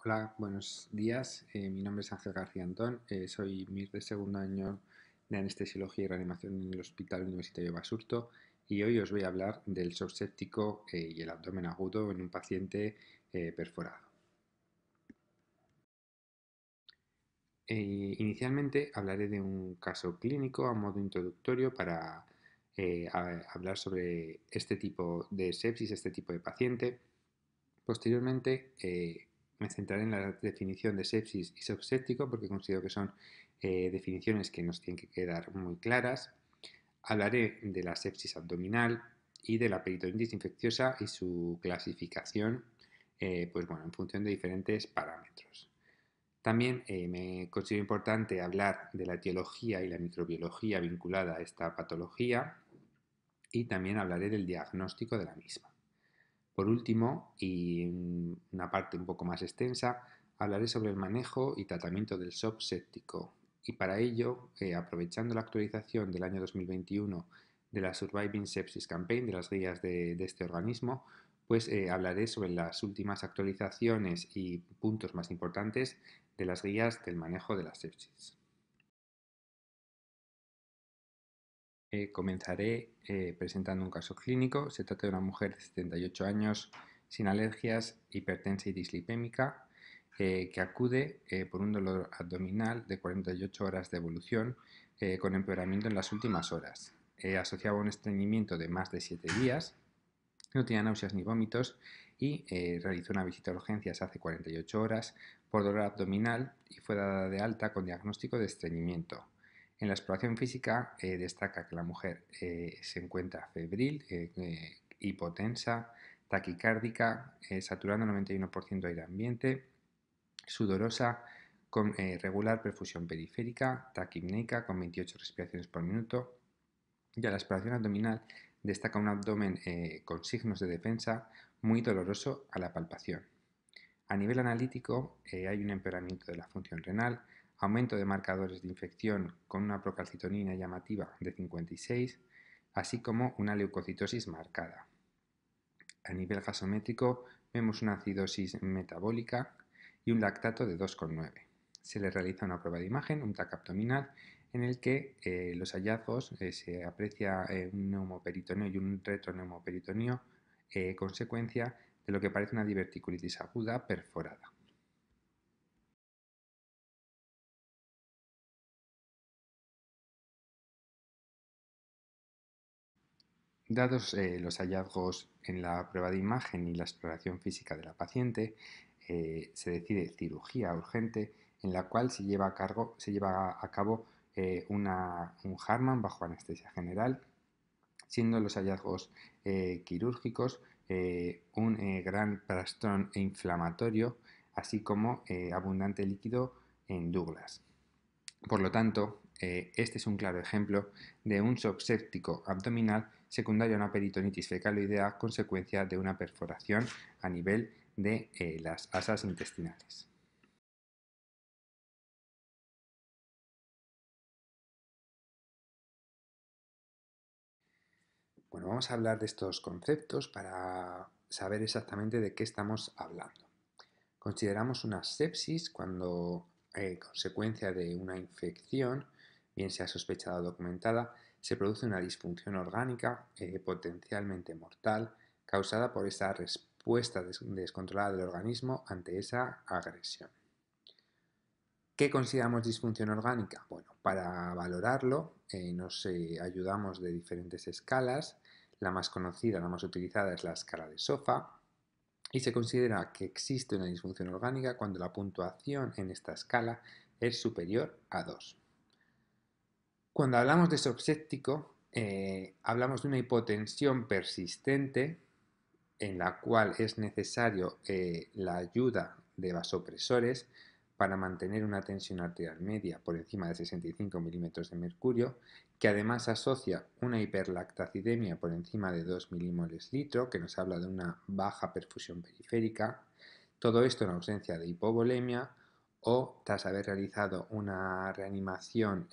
Hola, buenos días. Mi nombre es Ángel García Antón. Soy MIR de segundo año de Anestesiología y Reanimación en el Hospital Universitario Basurto y hoy os voy a hablar del shock séptico y el abdomen agudo en un paciente perforado. Inicialmente hablaré de un caso clínico a modo introductorio para hablar sobre este tipo de sepsis, este tipo de paciente. Posteriormente me centraré en la definición de sepsis y shock séptico porque considero que son definiciones que nos tienen que quedar muy claras. Hablaré de la sepsis abdominal y de la peritonitis infecciosa y su clasificación pues bueno, en función de diferentes parámetros. También me considero importante hablar de la etiología y la microbiología vinculada a esta patología y también hablaré del diagnóstico de la misma. Por último, y en una parte un poco más extensa, hablaré sobre el manejo y tratamiento del shock séptico. Y para ello, aprovechando la actualización del año 2021 de la Surviving Sepsis Campaign, de las guías de este organismo, pues hablaré sobre las últimas actualizaciones y puntos más importantes de las guías del manejo de la sepsis. Comenzaré presentando un caso clínico. Se trata de una mujer de 78 años sin alergias, hipertensa y dislipémica, que acude por un dolor abdominal de 48 horas de evolución con empeoramiento en las últimas horas. Asociaba un estreñimiento de más de 7 días, no tenía náuseas ni vómitos y realizó una visita a urgencias hace 48 horas por dolor abdominal y fue dada de alta con diagnóstico de estreñimiento. En la exploración física destaca que la mujer se encuentra febril, hipotensa, taquicárdica, saturando 91% aire ambiente, sudorosa, con regular perfusión periférica, taquipneica con 28 respiraciones por minuto. Y a la exploración abdominal destaca un abdomen con signos de defensa muy doloroso a la palpación. A nivel analítico hay un empeoramiento de la función renal, aumento de marcadores de infección con una procalcitonina llamativa de 56, así como una leucocitosis marcada. A nivel gasométrico vemos una acidosis metabólica y un lactato de 2,9. Se le realiza una prueba de imagen, un TAC abdominal, en el que los hallazgos se aprecia un neumoperitoneo y un retroneumoperitoneio consecuencia de lo que parece una diverticulitis aguda perforada. Dados los hallazgos en la prueba de imagen y la exploración física de la paciente, se decide cirugía urgente en la cual se lleva a cabo un Hartmann bajo anestesia general, siendo los hallazgos quirúrgicos un gran plastrón inflamatorio, así como abundante líquido en Douglas. Por lo tanto, este es un claro ejemplo de un shock séptico abdominal secundario a una peritonitis fecaloidea consecuencia de una perforación a nivel de las asas intestinales. Bueno, vamos a hablar de estos conceptos para saber exactamente de qué estamos hablando. Consideramos una sepsis cuando, consecuencia de una infección, bien sea sospechada o documentada, se produce una disfunción orgánica potencialmente mortal causada por esa respuesta descontrolada del organismo ante esa agresión. ¿Qué consideramos disfunción orgánica? Bueno, para valorarlo nos ayudamos de diferentes escalas. La más conocida, la más utilizada es la escala de SOFA, y se considera que existe una disfunción orgánica cuando la puntuación en esta escala es superior a 2. Cuando hablamos de shock séptico, hablamos de una hipotensión persistente en la cual es necesario la ayuda de vasopresores para mantener una tensión arterial media por encima de 65 milímetros de mercurio, que además asocia una hiperlactacidemia por encima de 2 milimoles litro, que nos habla de una baja perfusión periférica, todo esto en ausencia de hipovolemia o tras haber realizado una reanimación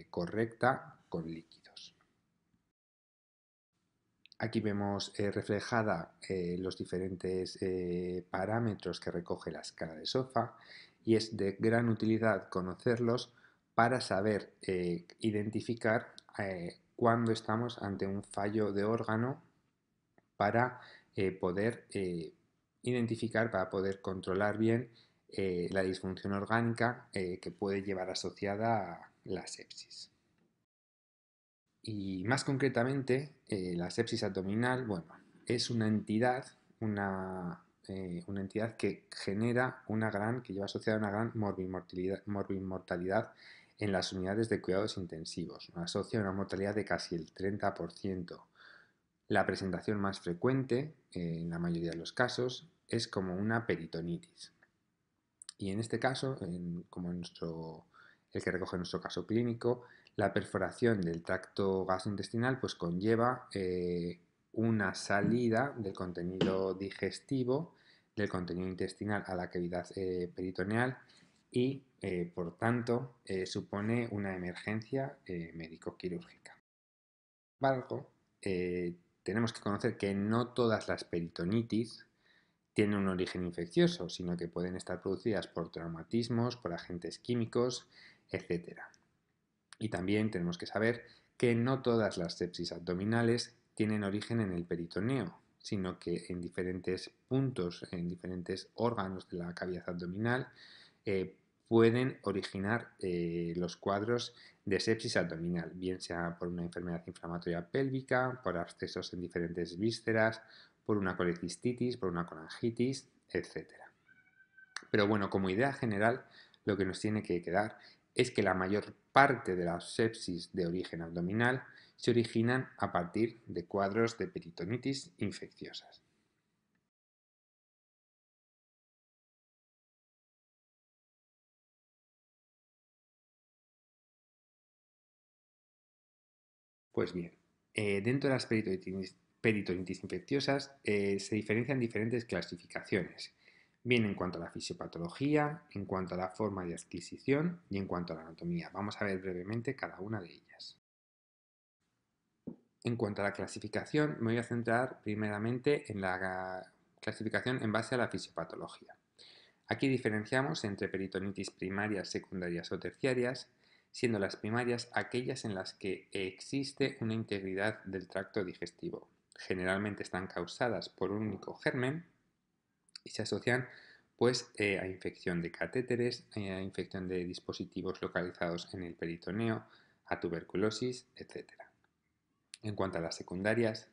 correcta con líquidos. Aquí vemos reflejada los diferentes parámetros que recoge la escala de SOFA y es de gran utilidad conocerlos para saber identificar cuando estamos ante un fallo de órgano para poder identificar, para poder controlar bien la disfunción orgánica que puede llevar asociada a la sepsis. Y más concretamente, la sepsis abdominal, bueno, es una entidad, una entidad que genera que lleva asociada una gran morbimortalidad en las unidades de cuidados intensivos. Asocia una mortalidad de casi el 30%. La presentación más frecuente, en la mayoría de los casos, es como una peritonitis. Y en este caso, como el que recoge nuestro caso clínico, la perforación del tracto gastrointestinal pues conlleva una salida del contenido digestivo, del contenido intestinal a la cavidad peritoneal y, por tanto, supone una emergencia médico-quirúrgica. Sin embargo, tenemos que conocer que no todas las peritonitis tienen un origen infeccioso, sino que pueden estar producidas por traumatismos, por agentes químicos, etcétera. Y también tenemos que saber que no todas las sepsis abdominales tienen origen en el peritoneo, sino que en diferentes puntos, en diferentes órganos de la cavidad abdominal, pueden originar los cuadros de sepsis abdominal, bien sea por una enfermedad inflamatoria pélvica, por abscesos en diferentes vísceras, por una colecistitis, por una colangitis, etc. Pero bueno, como idea general, lo que nos tiene que quedar es que la mayor parte de las sepsis de origen abdominal se originan a partir de cuadros de peritonitis infecciosas. Pues bien, dentro de las peritonitis infecciosas se diferencian diferentes clasificaciones, bien en cuanto a la fisiopatología, en cuanto a la forma de adquisición y en cuanto a la anatomía. Vamos a ver brevemente cada una de ellas. En cuanto a la clasificación, me voy a centrar primeramente en la clasificación en base a la fisiopatología. Aquí diferenciamos entre peritonitis primarias, secundarias o terciarias, siendo las primarias aquellas en las que existe una integridad del tracto digestivo. Generalmente están causadas por un único germen y se asocian pues, a infección de catéteres, a infección de dispositivos localizados en el peritoneo, a tuberculosis, etc. En cuanto a las secundarias,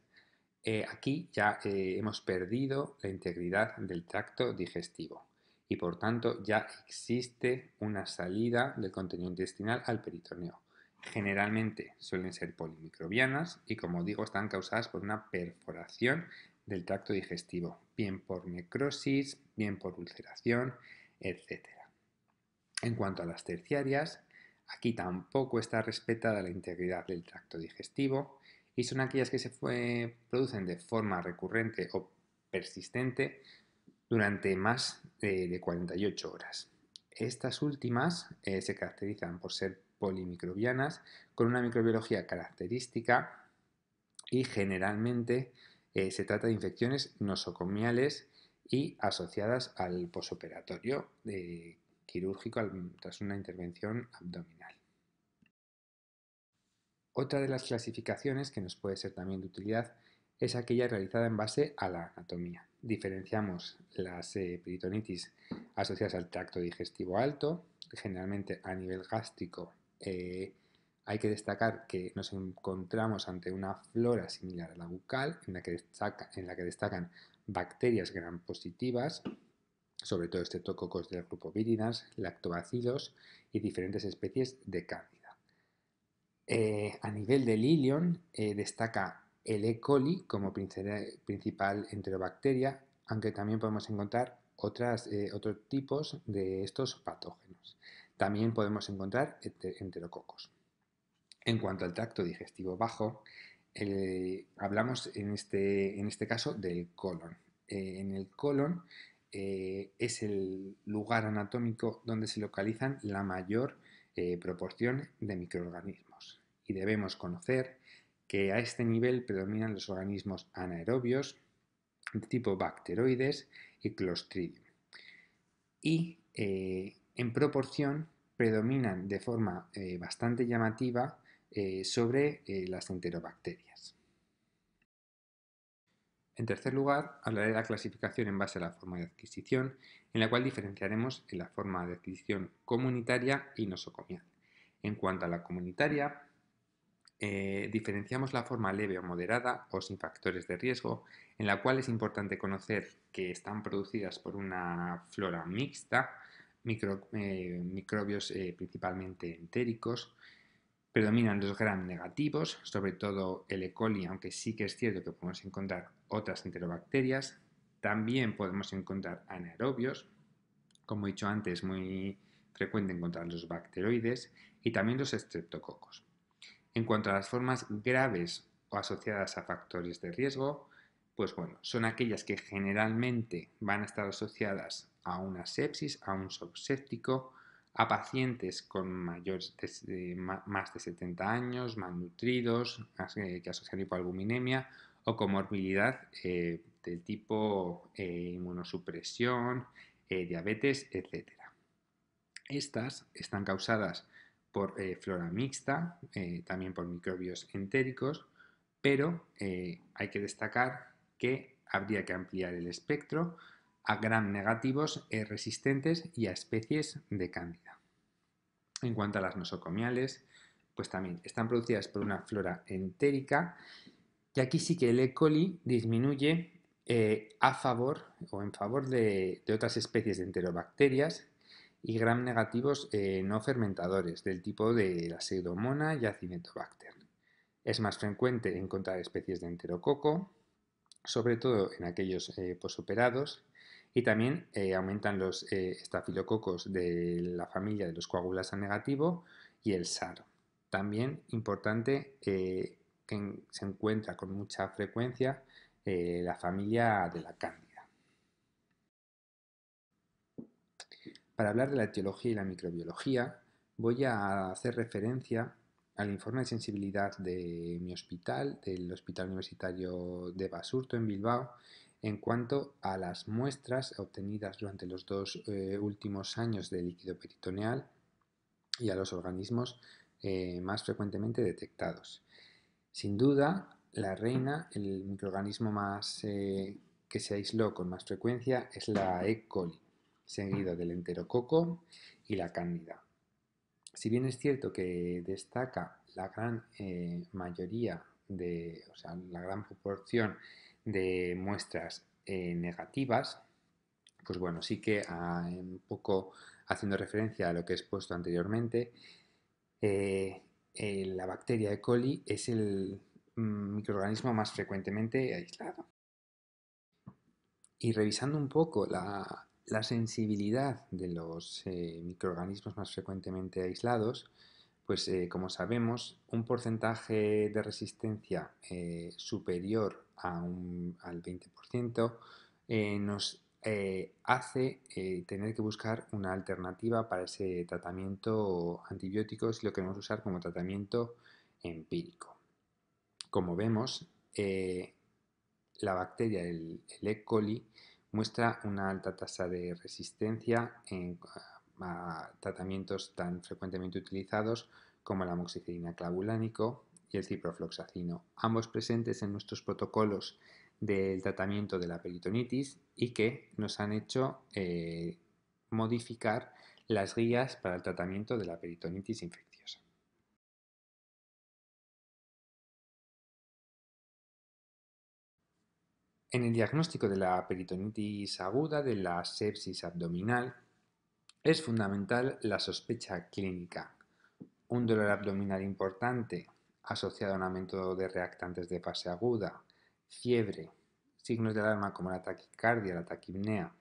aquí ya hemos perdido la integridad del tracto digestivo y por tanto ya existe una salida del contenido intestinal al peritoneo. Generalmente suelen ser polimicrobianas y, como digo, están causadas por una perforación del tracto digestivo, bien por necrosis, bien por ulceración, etc. En cuanto a las terciarias, aquí tampoco está respetada la integridad del tracto digestivo y son aquellas que se producen de forma recurrente o persistente durante más de 48 horas. Estas últimas se caracterizan por ser polimicrobianas con una microbiología característica y generalmente se trata de infecciones nosocomiales y asociadas al posoperatorio quirúrgico tras una intervención abdominal. Otra de las clasificaciones que nos puede ser también de utilidad es aquella realizada en base a la anatomía. Diferenciamos las peritonitis asociadas al tracto digestivo alto, generalmente a nivel gástrico. Hay que destacar que nos encontramos ante una flora similar a la bucal, en la que destacan bacterias gram positivas, sobre todo estreptococos del grupo Viridae, lactobacilos y diferentes especies de cándida. A nivel del ilion, destaca el E. coli como principal enterobacteria, aunque también podemos encontrar otros tipos de estos patógenos. También podemos encontrar enterococos. En cuanto al tracto digestivo bajo, hablamos en este caso del colon. En el colon es el lugar anatómico donde se localizan la mayor proporción de microorganismos. Y debemos conocer que a este nivel predominan los organismos anaerobios de tipo bacteroides y Clostridium. Y en proporción predominan de forma bastante llamativa sobre las enterobacterias. En tercer lugar, hablaré de la clasificación en base a la forma de adquisición, en la cual diferenciaremos en la forma de adquisición comunitaria y nosocomial. En cuanto a la comunitaria, diferenciamos la forma leve o moderada o sin factores de riesgo, en la cual es importante conocer que están producidas por una flora mixta, microbios principalmente entéricos. Predominan los gram negativos, sobre todo el E. coli, aunque sí que es cierto que podemos encontrar otras enterobacterias. También podemos encontrar anaerobios, como he dicho antes, muy frecuente encontrar los bacteroides y también los estreptococos. En cuanto a las formas graves o asociadas a factores de riesgo, pues bueno, son aquellas que generalmente van a estar asociadas a una sepsis, a un shock séptico, a pacientes con más de 70 años, malnutridos, que asocian hipoalbuminemia o comorbilidad del tipo inmunosupresión, diabetes, etc. Estas están causadas por flora mixta, también por microbios entéricos, pero hay que destacar que habría que ampliar el espectro a gram negativos resistentes y a especies de cándida. En cuanto a las nosocomiales, pues también están producidas por una flora entérica y aquí sí que el E. coli disminuye a favor o en favor de otras especies de enterobacterias y gram negativos no fermentadores del tipo de la Pseudomonas y Acinetobacter. Es más frecuente encontrar especies de enterococo, sobre todo en aquellos posoperados, y también aumentan los estafilococos de la familia de los coagulas A negativo y el SAR. También importante que se encuentra con mucha frecuencia la familia de la cándida. Para hablar de la etiología y la microbiología, voy a hacer referencia al informe de sensibilidad de mi hospital, del Hospital Universitario de Basurto en Bilbao, en cuanto a las muestras obtenidas durante los dos últimos años de líquido peritoneal y a los organismos más frecuentemente detectados. Sin duda, la reina, el microorganismo más que se aisló con más frecuencia es la E. coli, seguido del enterococo y la cándida. Si bien es cierto que destaca la gran mayoría la gran proporción de muestras negativas, pues bueno, sí que un poco haciendo referencia a lo que he expuesto anteriormente, la bacteria E. coli es el microorganismo más frecuentemente aislado. Y revisando un poco la sensibilidad de los microorganismos más frecuentemente aislados, pues como sabemos, un porcentaje de resistencia superior al 20% nos hace tener que buscar una alternativa para ese tratamiento antibiótico si lo queremos usar como tratamiento empírico. Como vemos, la bacteria, el E. coli, muestra una alta tasa de resistencia a tratamientos tan frecuentemente utilizados como el amoxicilina clavulánico y el ciprofloxacino, ambos presentes en nuestros protocolos del tratamiento de la peritonitis y que nos han hecho modificar las guías para el tratamiento de la peritonitis infecciosa. En el diagnóstico de la peritonitis aguda, de la sepsis abdominal, es fundamental la sospecha clínica. Un dolor abdominal importante asociado a un aumento de reactantes de fase aguda, fiebre, signos de alarma como la taquicardia, la taquipnea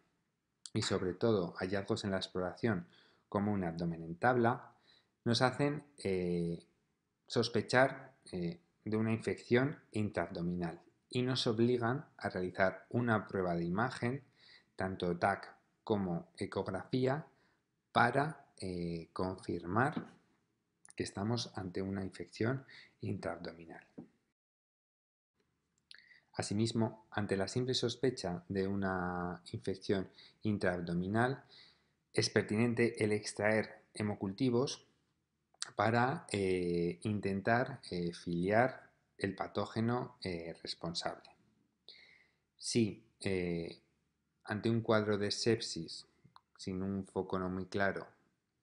y sobre todo hallazgos en la exploración como un abdomen en tabla, nos hacen sospechar de una infección intraabdominal y nos obligan a realizar una prueba de imagen, tanto TAC como ecografía, para confirmar que estamos ante una infección intraabdominal. Asimismo, ante la simple sospecha de una infección intraabdominal, es pertinente el extraer hemocultivos para intentar filiar el patógeno responsable. Si ante un cuadro de sepsis sin un foco no muy claro,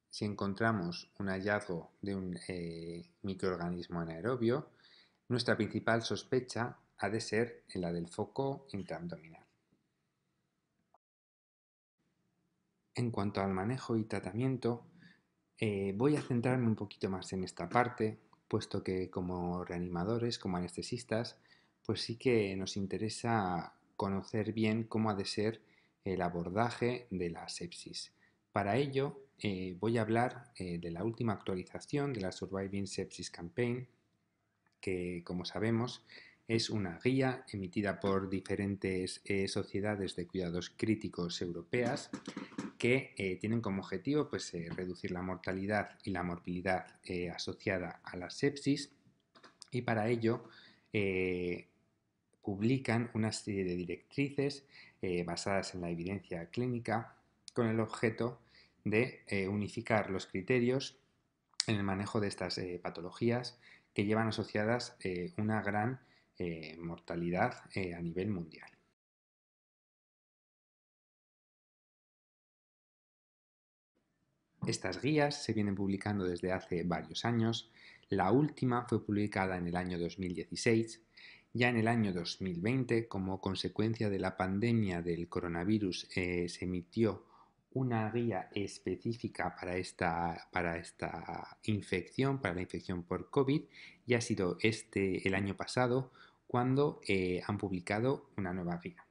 si encontramos un hallazgo de un microorganismo anaerobio, nuestra principal sospecha ha de ser la del foco intraabdominal. En cuanto al manejo y tratamiento, voy a centrarme un poquito más en esta parte, puesto que como reanimadores, como anestesistas, pues sí que nos interesa conocer bien cómo ha de ser el abordaje de la sepsis. Para ello, voy a hablar de la última actualización de la Surviving Sepsis Campaign, que como sabemos es una guía emitida por diferentes sociedades de cuidados críticos europeas que tienen como objetivo pues, reducir la mortalidad y la morbilidad asociada a la sepsis, y para ello publican una serie de directrices basadas en la evidencia clínica con el objeto de unificar los criterios en el manejo de estas patologías que llevan asociadas una gran mortalidad a nivel mundial. Estas guías se vienen publicando desde hace varios años. La última fue publicada en el año 2016. Ya en el año 2020, como consecuencia de la pandemia del coronavirus, se emitió una guía específica para esta infección, para la infección por COVID, y ha sido el año pasado cuando han publicado una nueva guía.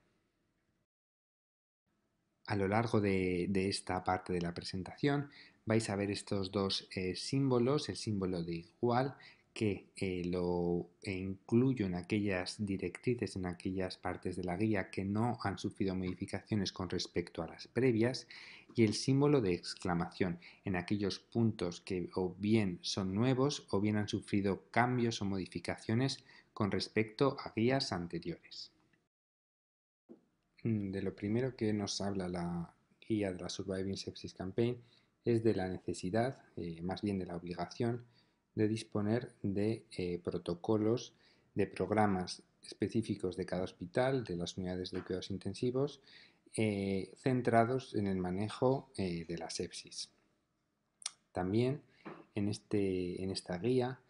A lo largo de esta parte de la presentación vais a ver estos dos símbolos, el símbolo de igual, que lo incluyo en aquellas directrices, en aquellas partes de la guía que no han sufrido modificaciones con respecto a las previas, y el símbolo de exclamación en aquellos puntos que o bien son nuevos o bien han sufrido cambios o modificaciones con respecto a guías anteriores. De lo primero que nos habla la guía de la Surviving Sepsis Campaign es de la necesidad, más bien de la obligación, de disponer de protocolos, de programas específicos de cada hospital, de las unidades de cuidados intensivos, centrados en el manejo de la sepsis. También en esta guía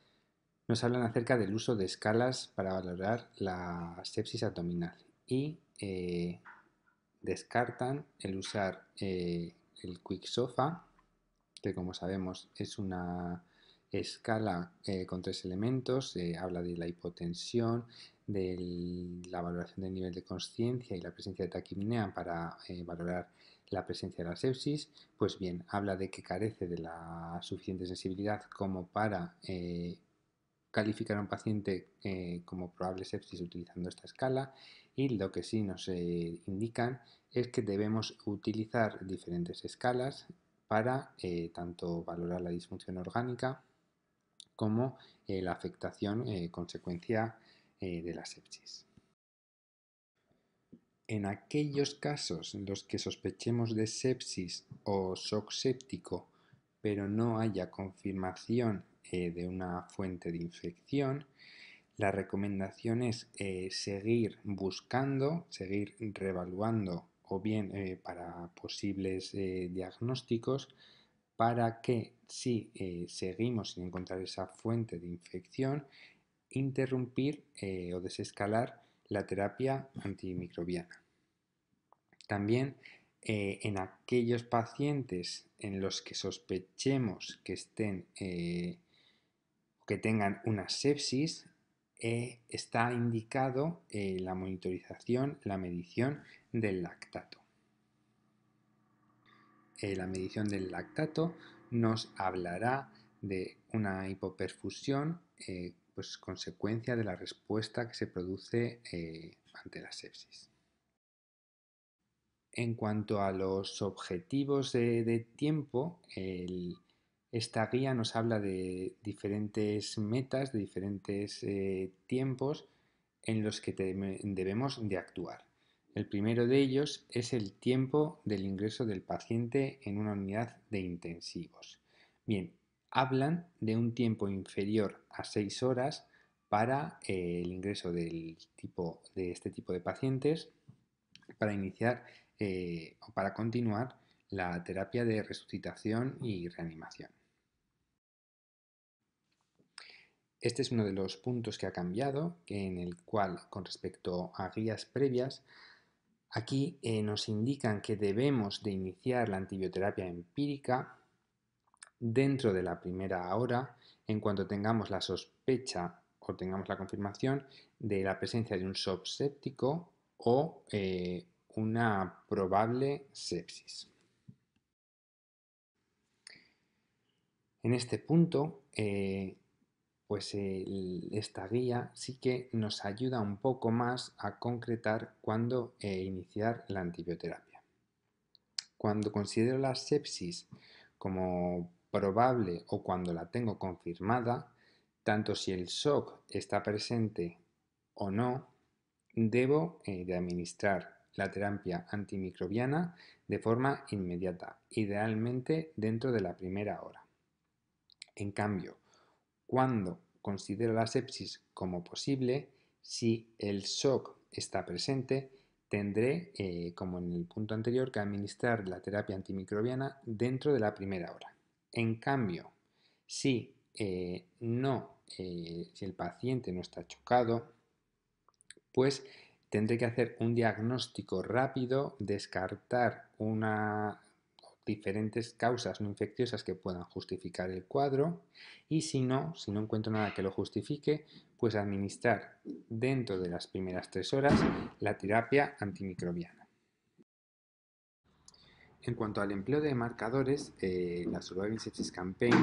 nos hablan acerca del uso de escalas para valorar la sepsis abdominal y descartan el usar el QuickSOFA, que como sabemos es una escala con 3 elementos. Habla de la hipotensión, de la valoración del nivel de conciencia y la presencia de taquipnea para valorar la presencia de la sepsis. Pues bien, habla de que carece de la suficiente sensibilidad como para calificar a un paciente como probable sepsis utilizando esta escala, y lo que sí nos indican es que debemos utilizar diferentes escalas para tanto valorar la disfunción orgánica como la afectación consecuencia de la sepsis. En aquellos casos en los que sospechemos de sepsis o shock séptico, pero no haya confirmación de una fuente de infección, la recomendación es seguir buscando, seguir reevaluando o bien para posibles diagnósticos, para que si seguimos sin encontrar esa fuente de infección, interrumpir o desescalar la terapia antimicrobiana. También en aquellos pacientes en los que sospechemos que que tengan una sepsis, está indicado la monitorización, la medición del lactato. La medición del lactato nos hablará de una hipoperfusión, pues consecuencia de la respuesta que se produce ante la sepsis. En cuanto a los objetivos de tiempo, esta guía nos habla de diferentes metas, de diferentes tiempos en los que debemos de actuar. El primero de ellos es el tiempo del ingreso del paciente en una unidad de intensivos. Bien, hablan de un tiempo inferior a 6 horas para el ingreso de este tipo de pacientes para iniciar o para continuar la terapia de resucitación y reanimación. Este es uno de los puntos que ha cambiado, en el cual, con respecto a guías previas, aquí nos indican que debemos de iniciar la antibioterapia empírica dentro de la primera hora en cuanto tengamos la sospecha o tengamos la confirmación de la presencia de un shock séptico o una probable sepsis. En este punto, pues esta guía sí que nos ayuda un poco más a concretar cuándo iniciar la antibioterapia. Cuando considero la sepsis como probable o cuando la tengo confirmada, tanto si el shock está presente o no, debo de administrar la terapia antimicrobiana de forma inmediata, idealmente dentro de la primera hora. En cambio, cuando considero la sepsis como posible, si el shock está presente, tendré, como en el punto anterior, que administrar la terapia antimicrobiana dentro de la primera hora. En cambio, si si el paciente no está chocado, pues tendré que hacer un diagnóstico rápido, descartar diferentes causas no infecciosas que puedan justificar el cuadro y si no encuentro nada que lo justifique, pues administrar dentro de las primeras 3 horas la terapia antimicrobiana. En cuanto al empleo de marcadores, la Surviving Sepsis Campaign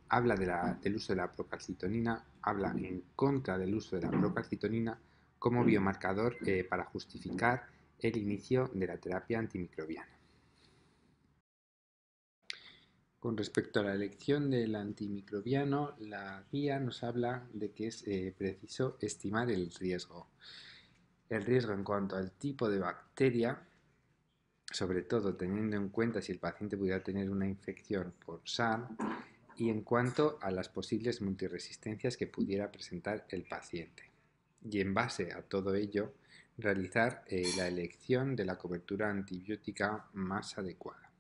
habla del uso de la procalcitonina, habla en contra del uso de la procalcitonina como biomarcador para justificar el inicio de la terapia antimicrobiana. Con respecto a la elección del antimicrobiano, la guía nos habla de que es preciso estimar el riesgo. El riesgo en cuanto al tipo de bacteria, sobre todo teniendo en cuenta si el paciente pudiera tener una infección por SARS, y en cuanto a las posibles multiresistencias que pudiera presentar el paciente. Y en base a todo ello, realizar la elección de la cobertura antibiótica más adecuada.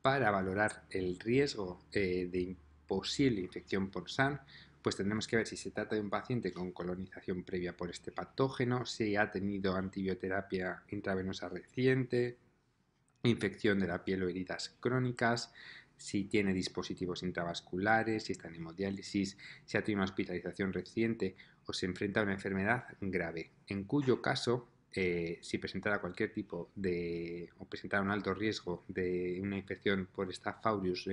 Para valorar el riesgo de posible infección por SARS, pues tendremos que ver si se trata de un paciente con colonización previa por este patógeno, si ha tenido antibioterapia intravenosa reciente, infección de la piel o heridas crónicas, si tiene dispositivos intravasculares, si está en hemodiálisis, si ha tenido una hospitalización reciente o se enfrenta a una enfermedad grave, en cuyo caso si presentara cualquier tipo o presentara un alto riesgo de una infección por Staph aureus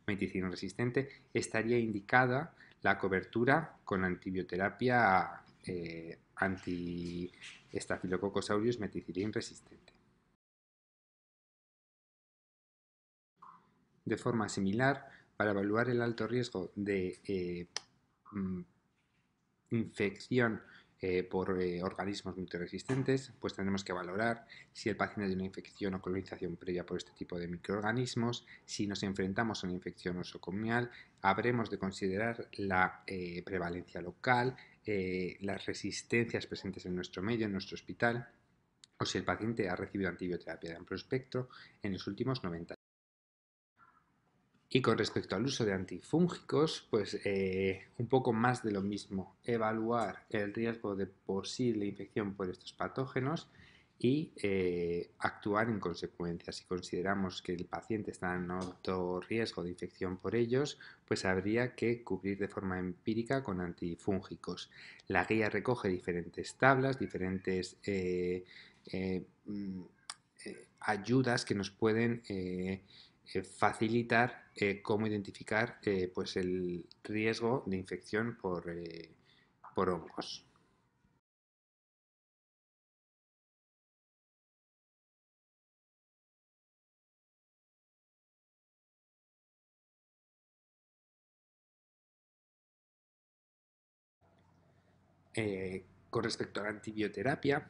meticilina resistente, estaría indicada la cobertura con antibioterapia anti-Staphylococcus aureus meticilina resistente. De forma similar, para evaluar el alto riesgo de infección por organismos multiresistentes, pues tendremos que valorar si el paciente tiene una infección o colonización previa por este tipo de microorganismos. Si nos enfrentamos a una infección nosocomial, habremos de considerar la prevalencia local, las resistencias presentes en nuestro medio, en nuestro hospital, o si el paciente ha recibido antibioterapia de amplio espectro en los últimos 90 días. Y con respecto al uso de antifúngicos, pues un poco más de lo mismo, evaluar el riesgo de posible infección por estos patógenos y actuar en consecuencia. Si consideramos que el paciente está en alto riesgo de infección por ellos, pues habría que cubrir de forma empírica con antifúngicos. La guía recoge diferentes tablas, diferentes ayudas que nos pueden facilitar cómo identificar pues el riesgo de infección por hongos. Con respecto a la antibioterapia,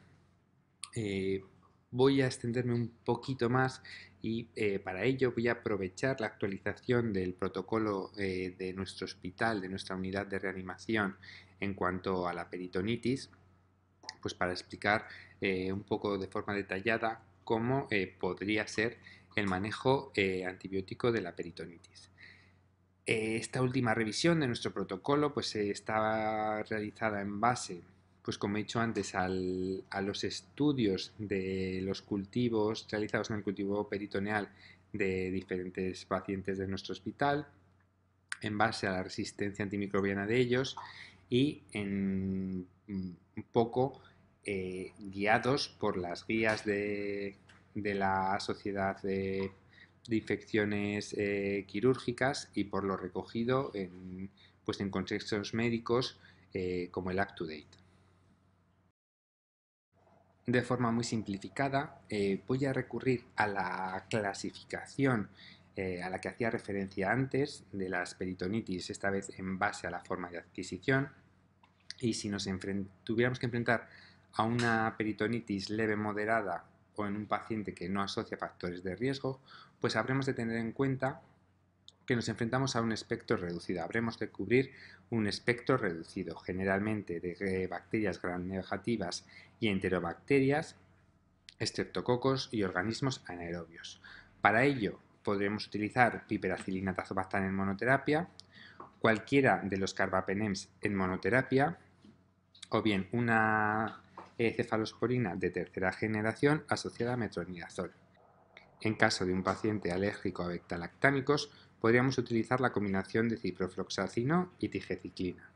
voy a extenderme un poquito más y para ello voy a aprovechar la actualización del protocolo de nuestro hospital, de nuestra unidad de reanimación en cuanto a la peritonitis, pues para explicar un poco de forma detallada cómo podría ser el manejo antibiótico de la peritonitis. Esta última revisión de nuestro protocolo pues estaba realizada en base, pues como he dicho antes, a los estudios de los cultivos realizados en el cultivo peritoneal de diferentes pacientes de nuestro hospital, en base a la resistencia antimicrobiana de ellos y un poco guiados por las guías de la Sociedad de Infecciones Quirúrgicas y por lo recogido pues en contextos médicos como el Act-to-Date. De forma muy simplificada, voy a recurrir a la clasificación a la que hacía referencia antes de las peritonitis, esta vez en base a la forma de adquisición. Y si nos tuviéramos que enfrentar a una peritonitis leve moderada o en un paciente que no asocia factores de riesgo, pues habremos de tener en cuenta que nos enfrentamos a un espectro reducido. Habremos de cubrir un espectro reducido, generalmente de bacterias gram negativas y enterobacterias, estreptococos y organismos anaerobios. Para ello podremos utilizar piperacilina tazobactam en monoterapia, cualquiera de los carbapenems en monoterapia, o bien una cefalosporina de tercera generación asociada a metronidazol. En caso de un paciente alérgico a beta-lactámicos, podríamos utilizar la combinación de ciprofloxacino y tigeciclina.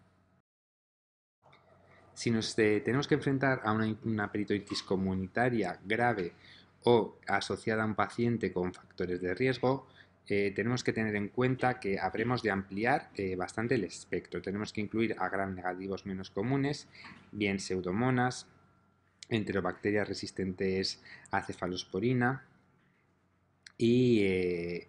Si nos tenemos que enfrentar a una peritonitis comunitaria grave o asociada a un paciente con factores de riesgo, tenemos que tener en cuenta que habremos de ampliar bastante el espectro. Tenemos que incluir a gram negativos menos comunes, bien pseudomonas, enterobacterias resistentes a cefalosporina y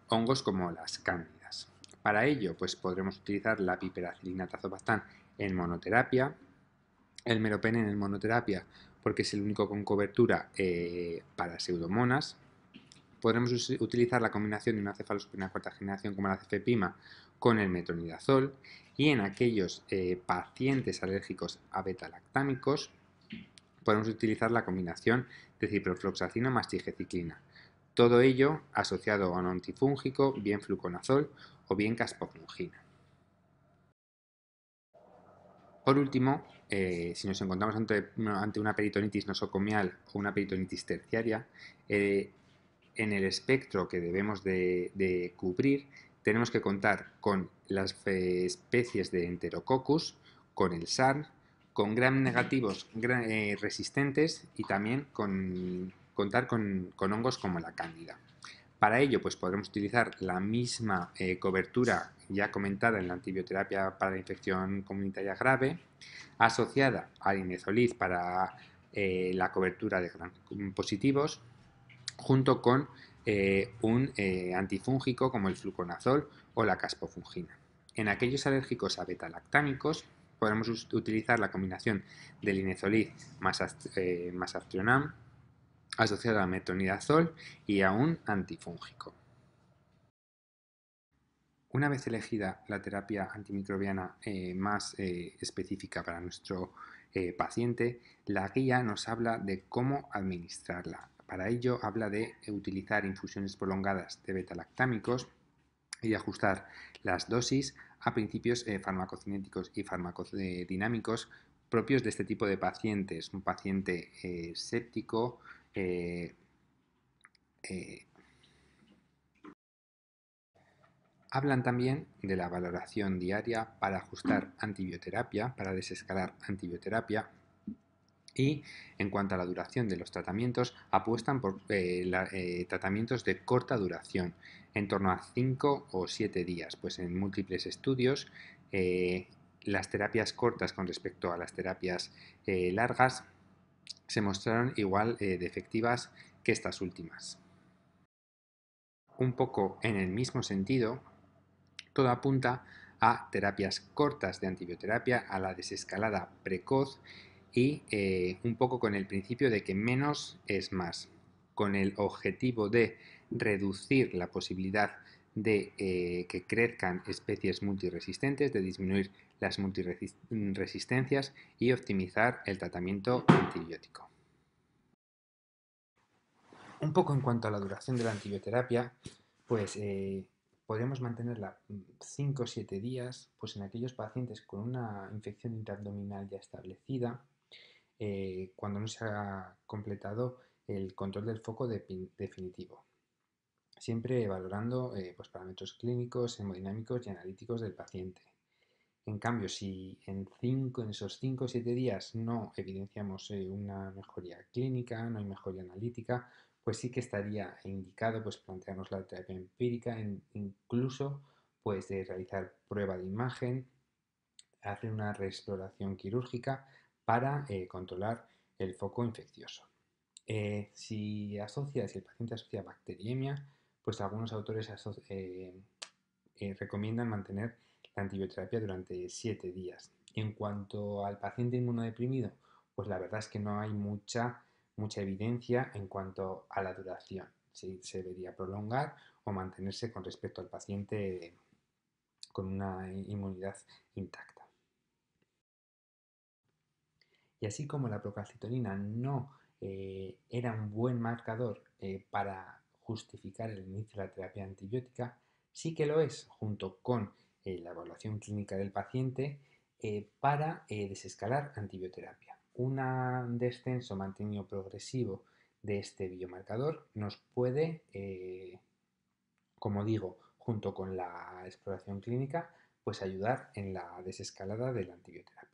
hongos como las cándidas. Para ello, pues podremos utilizar la piperacilina tazobactam en monoterapia, el meropenem en monoterapia porque es el único con cobertura para pseudomonas. Podremos utilizar la combinación de una cefalosporina cuarta generación como la cefepima con el metronidazol, y en aquellos pacientes alérgicos a beta-lactámicos podemos utilizar la combinación de ciprofloxacino más tigeciclina. Todo ello asociado a un antifúngico, bien fluconazol o bien caspofungina. Por último, si nos encontramos ante una peritonitis nosocomial o una peritonitis terciaria, en el espectro que debemos de cubrir tenemos que contar con las especies de Enterococcus, con el SARS, con gram negativos resistentes y también contar con hongos como la cándida. Para ello, pues podremos utilizar la misma cobertura ya comentada en la antibioterapia para la infección comunitaria grave, asociada al inezoliz para la cobertura de gram positivos, junto con un antifúngico como el fluconazol o la caspofungina. En aquellos alérgicos a beta-lactámicos podemos utilizar la combinación del inezoliz más aztreonam asociado a metronidazol y a un antifúngico. Una vez elegida la terapia antimicrobiana más específica para nuestro paciente, la guía nos habla de cómo administrarla. Para ello habla de utilizar infusiones prolongadas de beta-lactámicos y ajustar las dosis a principios farmacocinéticos y farmacodinámicos propios de este tipo de pacientes. Un paciente séptico, hablan también de la valoración diaria para ajustar antibioterapia, para desescalar antibioterapia, y en cuanto a la duración de los tratamientos, apuestan por tratamientos de corta duración, en torno a 5 o 7 días, pues en múltiples estudios las terapias cortas con respecto a las terapias largas se mostraron igual de efectivas que estas últimas. Un poco en el mismo sentido, todo apunta a terapias cortas de antibioterapia, a la desescalada precoz y un poco con el principio de que menos es más, con el objetivo de reducir la posibilidad de que crezcan especies multiresistentes, de disminuir las multiresistencias y optimizar el tratamiento antibiótico. Un poco en cuanto a la duración de la antibioterapia, pues podemos mantenerla 5 o 7 días pues en aquellos pacientes con una infección intraabdominal ya establecida, cuando no se ha completado el control del foco definitivo, siempre valorando pues, parámetros clínicos, hemodinámicos y analíticos del paciente. En cambio, si en esos 5 o 7 días no evidenciamos una mejoría clínica, no hay mejoría analítica, pues sí que estaría indicado pues, plantearnos la terapia empírica, incluso pues, realizar prueba de imagen, hacer una reexploración quirúrgica para controlar el foco infeccioso. Si el paciente asocia bacteriemia, pues algunos autores recomiendan mantener la antibioterapia durante 7 días. En cuanto al paciente inmunodeprimido, pues la verdad es que no hay mucha evidencia en cuanto a la duración. Si se debería prolongar o mantenerse con respecto al paciente con una inmunidad intacta. Y así como la procalcitonina no era un buen marcador para justificar el inicio de la terapia antibiótica, sí que lo es junto con la evaluación clínica del paciente para desescalar antibioterapia. Un descenso mantenido progresivo de este biomarcador nos puede, como digo, junto con la exploración clínica, pues ayudar en la desescalada de la antibioterapia.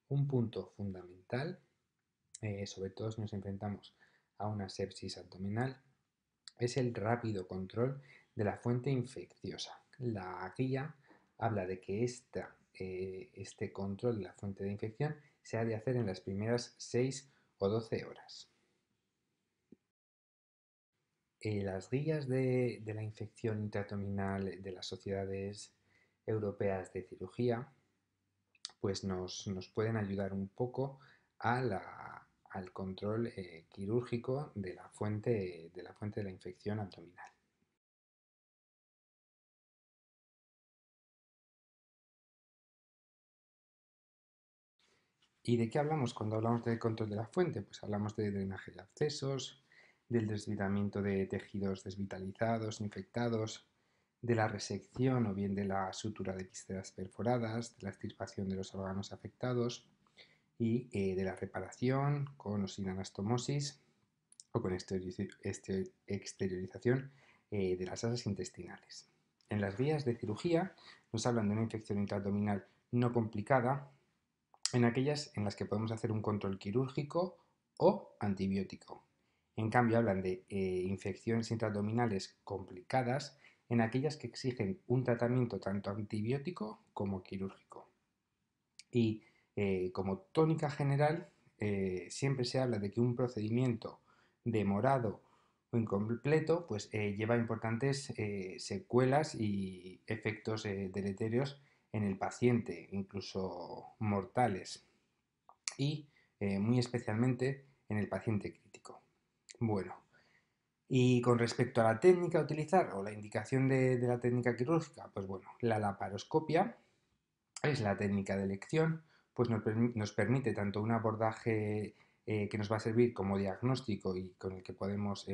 Un punto fundamental, sobre todo si nos enfrentamos a una sepsis abdominal, es el rápido control de la fuente infecciosa. La guía habla de que este control de la fuente de infección se ha de hacer en las primeras 6 o 12 horas. Las guías de la infección intraabdominal de las sociedades europeas de cirugía pues nos pueden ayudar un poco al control quirúrgico de la fuente de la infección abdominal. ¿Y de qué hablamos cuando hablamos de control de la fuente? Pues hablamos de drenaje de abscesos, del desvitamiento de tejidos desvitalizados, infectados, de la resección o bien de la sutura de vísceras perforadas, de la extirpación de los órganos afectados y de la reparación con o sin anastomosis o con exteriorización de las asas intestinales. En las guías de cirugía nos hablan de una infección intraabdominal no complicada, en aquellas en las que podemos hacer un control quirúrgico o antibiótico. En cambio, hablan de infecciones intraabdominales complicadas en aquellas que exigen un tratamiento tanto antibiótico como quirúrgico. Y como tónica general, siempre se habla de que un procedimiento demorado o incompleto pues lleva importantes secuelas y efectos deleterios en el paciente, incluso mortales, y muy especialmente en el paciente crítico. Bueno, y con respecto a la técnica a utilizar o la indicación de la técnica quirúrgica, pues bueno, la laparoscopia es la técnica de elección, pues nos permite tanto un abordaje que nos va a servir como diagnóstico y con el que podemos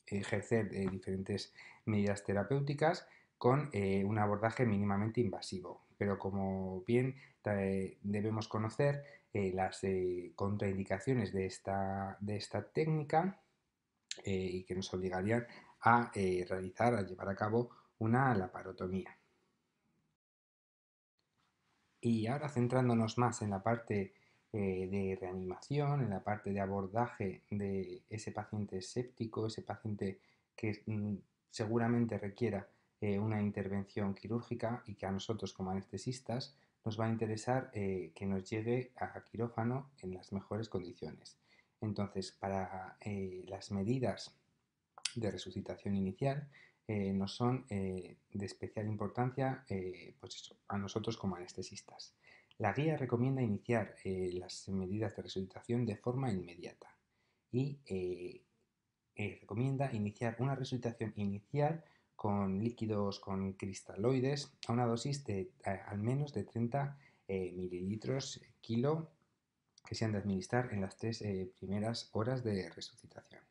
ejercer diferentes medidas terapéuticas con un abordaje mínimamente invasivo. Pero como bien debemos conocer las contraindicaciones de esta técnica y que nos obligarían a llevar a cabo una laparotomía. Y ahora centrándonos más en la parte de reanimación, en la parte de abordaje de ese paciente séptico, ese paciente que seguramente requiera una intervención quirúrgica y que a nosotros como anestesistas nos va a interesar que nos llegue a quirófano en las mejores condiciones. Entonces, para las medidas de resucitación inicial nos son de especial importancia pues eso, a nosotros como anestesistas. La guía recomienda iniciar las medidas de resucitación de forma inmediata y recomienda iniciar una resucitación inicial con líquidos con cristaloides a una dosis de al menos de 30 mililitros kilo que se han de administrar en las 3 primeras horas de resucitación.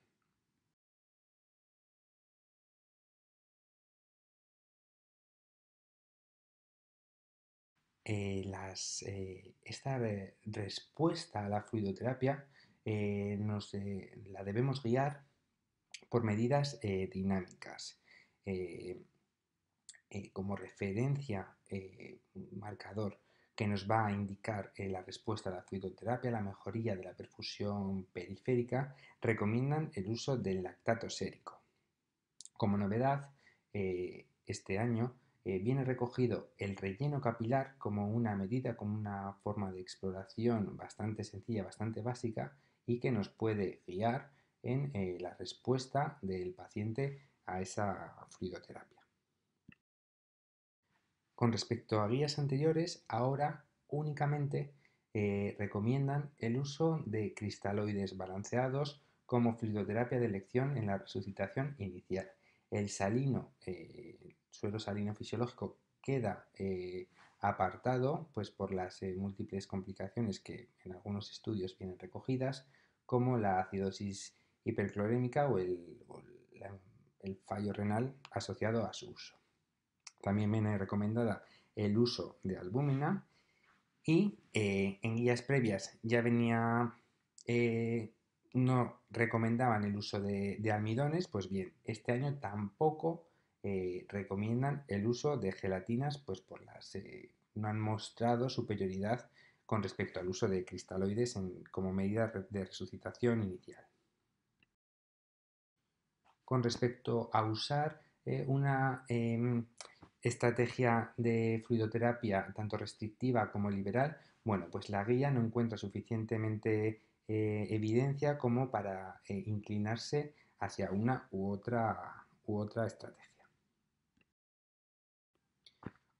Esta respuesta a la fluidoterapia la debemos guiar por medidas dinámicas. Como referencia, un marcador que nos va a indicar la respuesta a la fluidoterapia, la mejoría de la perfusión periférica, recomiendan el uso del lactato sérico. Como novedad, este año viene recogido el relleno capilar como una medida, como una forma de exploración bastante sencilla, bastante básica y que nos puede guiar en la respuesta del paciente a esa fluidoterapia. Con respecto a guías anteriores, ahora únicamente recomiendan el uso de cristaloides balanceados como fluidoterapia de elección en la resucitación inicial. El suero salino fisiológico queda apartado pues, por las múltiples complicaciones que en algunos estudios vienen recogidas, como la acidosis hiperclorémica o el fallo renal asociado a su uso. También viene recomendada el uso de albúmina y en guías previas ya venía, no recomendaban el uso de almidones, pues bien, este año tampoco recomiendan el uso de gelatinas, pues no han mostrado superioridad con respecto al uso de cristaloides como medida de resucitación inicial. Con respecto a usar una estrategia de fluidoterapia tanto restrictiva como liberal, bueno, pues la guía no encuentra suficientemente evidencia como para inclinarse hacia una u otra estrategia.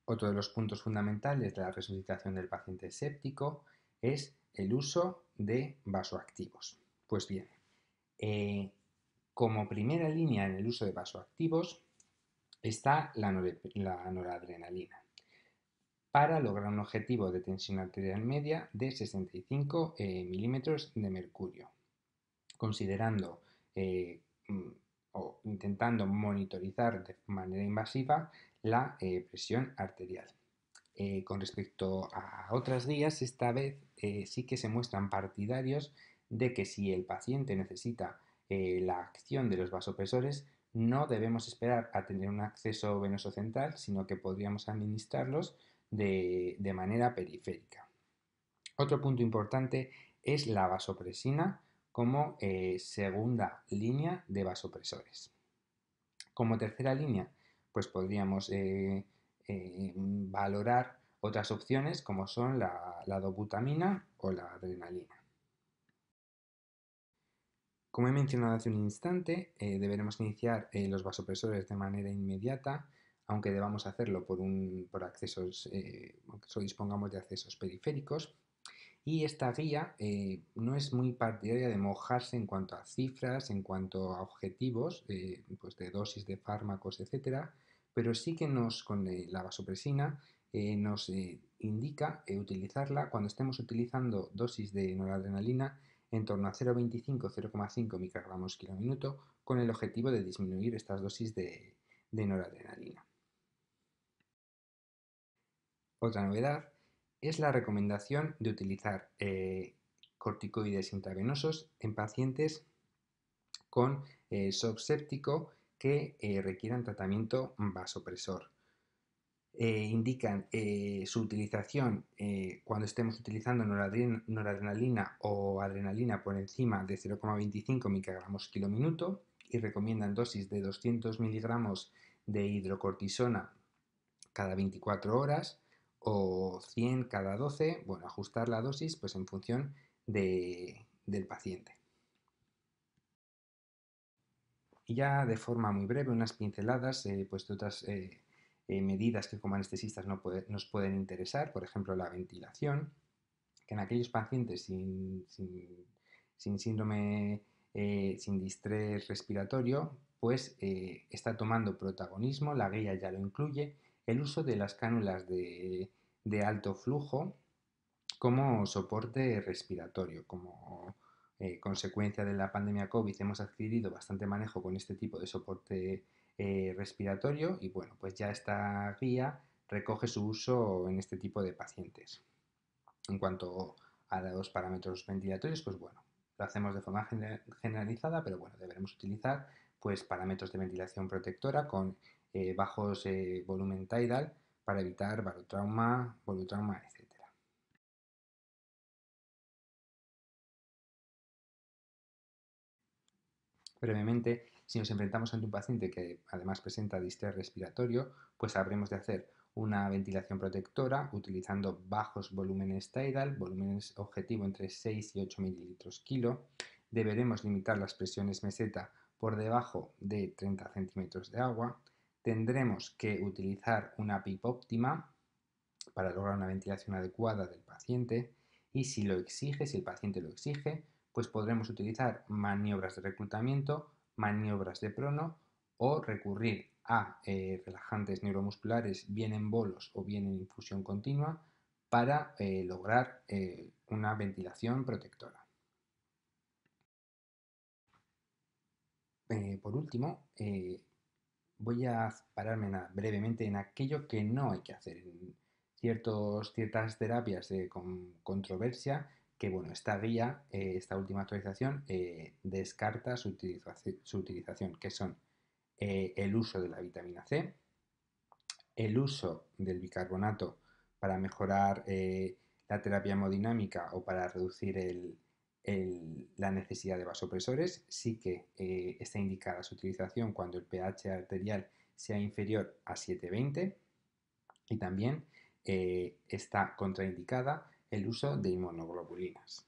Otro de los puntos fundamentales de la resucitación del paciente séptico es el uso de vasoactivos. Pues bien, como primera línea en el uso de vasoactivos está la noradrenalina para lograr un objetivo de tensión arterial media de 65 milímetros de mercurio, considerando o intentando monitorizar de manera invasiva la presión arterial. Con respecto a otras guías, esta vez sí que se muestran partidarios de que si el paciente necesita la acción de los vasopresores, no debemos esperar a tener un acceso venoso central, sino que podríamos administrarlos de manera periférica. Otro punto importante es la vasopresina como segunda línea de vasopresores. Como tercera línea, pues podríamos valorar otras opciones como son la dobutamina o la adrenalina. Como he mencionado hace un instante, deberemos iniciar los vasopresores de manera inmediata, aunque debamos hacerlo por accesos, aunque solo dispongamos de accesos periféricos. Y esta guía no es muy partidaria de mojarse en cuanto a cifras, en cuanto a objetivos, pues de dosis de fármacos, etcétera, pero sí que con la vasopresina nos indica utilizarla cuando estemos utilizando dosis de noradrenalina en torno a 0,25-0,5 microgramos kilo minuto con el objetivo de disminuir estas dosis de noradrenalina. Otra novedad es la recomendación de utilizar corticoides intravenosos en pacientes con shock séptico que requieran tratamiento vasopresor. Indican su utilización cuando estemos utilizando noradrenalina o adrenalina por encima de 0,25 microgramos kilo minuto y recomiendan dosis de 200 miligramos de hidrocortisona cada 24 horas o 100 cada 12, bueno, ajustar la dosis pues en función del paciente. Y ya de forma muy breve, unas pinceladas pues de otras medidas que como anestesistas nos pueden interesar, por ejemplo la ventilación, que en aquellos pacientes sin síndrome, sin distrés respiratorio, pues está tomando protagonismo, la guía ya lo incluye, el uso de las cánulas de alto flujo como soporte respiratorio. Como consecuencia de la pandemia COVID hemos adquirido bastante manejo con este tipo de soporte respiratorio y bueno, pues ya esta guía recoge su uso en este tipo de pacientes. En cuanto a los parámetros ventilatorios, pues bueno, lo hacemos de forma generalizada, pero bueno, deberemos utilizar pues parámetros de ventilación protectora con bajos volumen tidal para evitar barotrauma, volutrauma, etc. Brevemente, si nos enfrentamos ante un paciente que además presenta distrés respiratorio, pues habremos de hacer una ventilación protectora utilizando bajos volúmenes tidal, volúmenes objetivo entre 6 y 8 mililitros kilo. Deberemos limitar las presiones meseta por debajo de 30 centímetros de agua. Tendremos que utilizar una PIP óptima para lograr una ventilación adecuada del paciente y si el paciente lo exige, pues podremos utilizar maniobras de reclutamiento, maniobras de prono o recurrir a relajantes neuromusculares bien en bolos o bien en infusión continua para lograr una ventilación protectora. Por último, voy a pararme brevemente en aquello que no hay que hacer, en ciertas terapias con controversia, que bueno, esta guía, esta última actualización, descarta su utilización, que son el uso de la vitamina C, el uso del bicarbonato para mejorar la terapia hemodinámica o para reducir la necesidad de vasopresores. Sí que está indicada su utilización cuando el pH arterial sea inferior a 7,20 y también está contraindicada el uso de inmunoglobulinas.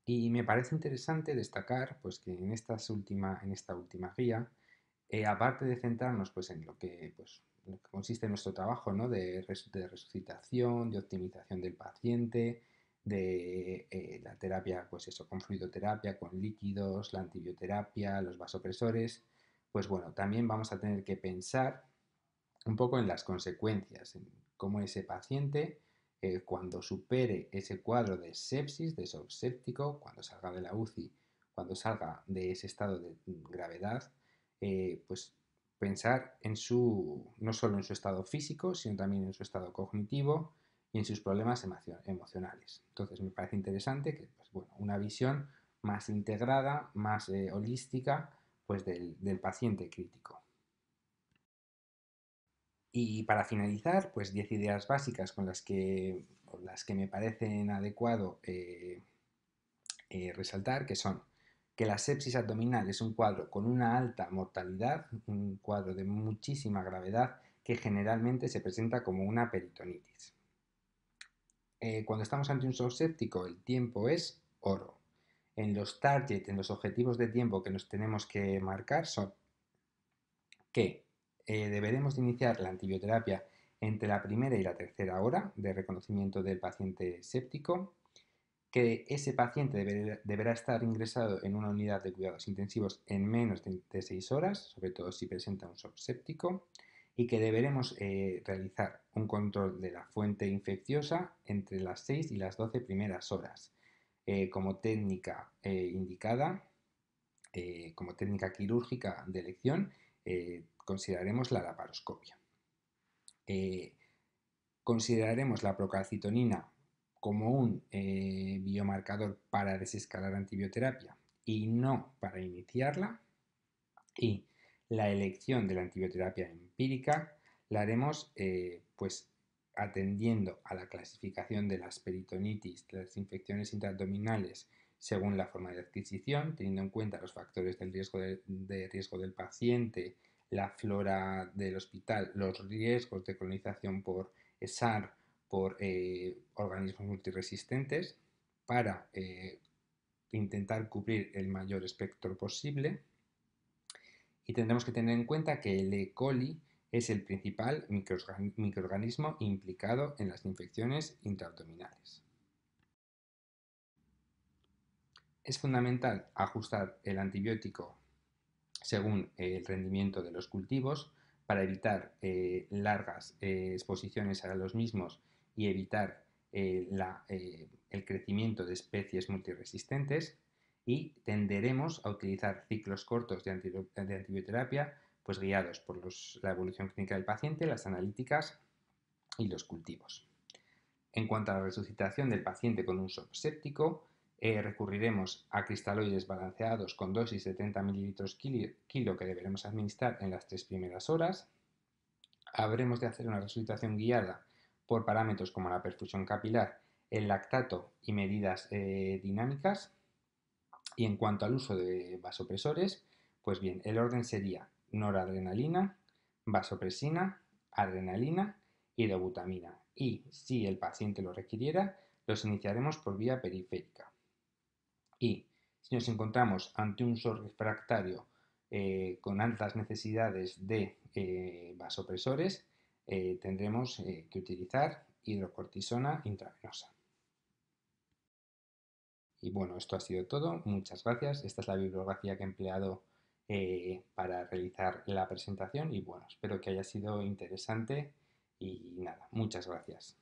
Y me parece interesante destacar pues, que en esta última guía, aparte de centrarnos pues, lo que consiste en nuestro trabajo, ¿no? de resucitación, de optimización del paciente, de la terapia, pues eso, con fluidoterapia, con líquidos, la antibioterapia, los vasopresores, pues bueno, también vamos a tener que pensar un poco en las consecuencias, en cómo ese paciente, cuando supere ese cuadro de sepsis, de shock séptico, cuando salga de la UCI, cuando salga de ese estado de gravedad, pues pensar no solo en su estado físico, sino también en su estado cognitivo y en sus problemas emocionales. Entonces me parece interesante que, pues, bueno, una visión más integrada, más holística, pues del paciente crítico. Y para finalizar, pues 10 ideas básicas con las que me parecen adecuado resaltar, que son que la sepsis abdominal es un cuadro con una alta mortalidad, un cuadro de muchísima gravedad que generalmente se presenta como una peritonitis. Cuando estamos ante un shock séptico, el tiempo es oro. En los targets, en los objetivos de tiempo que nos tenemos que marcar son que deberemos de iniciar la antibioterapia entre la primera y la tercera hora de reconocimiento del paciente séptico, que ese paciente deberá estar ingresado en una unidad de cuidados intensivos en menos de 6 horas, sobre todo si presenta un shock séptico, y que deberemos realizar un control de la fuente infecciosa entre las 6 y las 12 primeras horas, como técnica indicada, como técnica quirúrgica de elección, consideraremos la laparoscopia. Eh, consideraremos la procalcitonina como un biomarcador para desescalar antibioterapia y no para iniciarla. Y la elección de la antibioterapia empírica la haremos pues atendiendo a la clasificación de las peritonitis, de las infecciones intraabdominales según la forma de adquisición, teniendo en cuenta los factores de riesgo del paciente, la flora del hospital, los riesgos de colonización por SAR, por organismos multiresistentes, para intentar cubrir el mayor espectro posible. Y tendremos que tener en cuenta que el E. coli es el principal microorganismo implicado en las infecciones intraabdominales. Es fundamental ajustar el antibiótico según el rendimiento de los cultivos para evitar largas exposiciones a los mismos y evitar el crecimiento de especies multiresistentes, y tenderemos a utilizar ciclos cortos de antibioterapia pues guiados por la evolución clínica del paciente, las analíticas y los cultivos. En cuanto a la resucitación del paciente con un shock séptico, recurriremos a cristaloides balanceados con dosis de 30 ml kilo que deberemos administrar en las 3 primeras horas. Habremos de hacer una resucitación guiada por parámetros como la perfusión capilar, el lactato y medidas dinámicas. Y en cuanto al uso de vasopresores, pues bien, el orden sería noradrenalina, vasopresina, adrenalina y dobutamina. Y si el paciente lo requiriera, los iniciaremos por vía periférica. Y si nos encontramos ante un shock refractario con altas necesidades de vasopresores, tendremos que utilizar hidrocortisona intravenosa. Y bueno, esto ha sido todo. Muchas gracias. Esta es la bibliografía que he empleado para realizar la presentación y bueno, espero que haya sido interesante y nada, muchas gracias.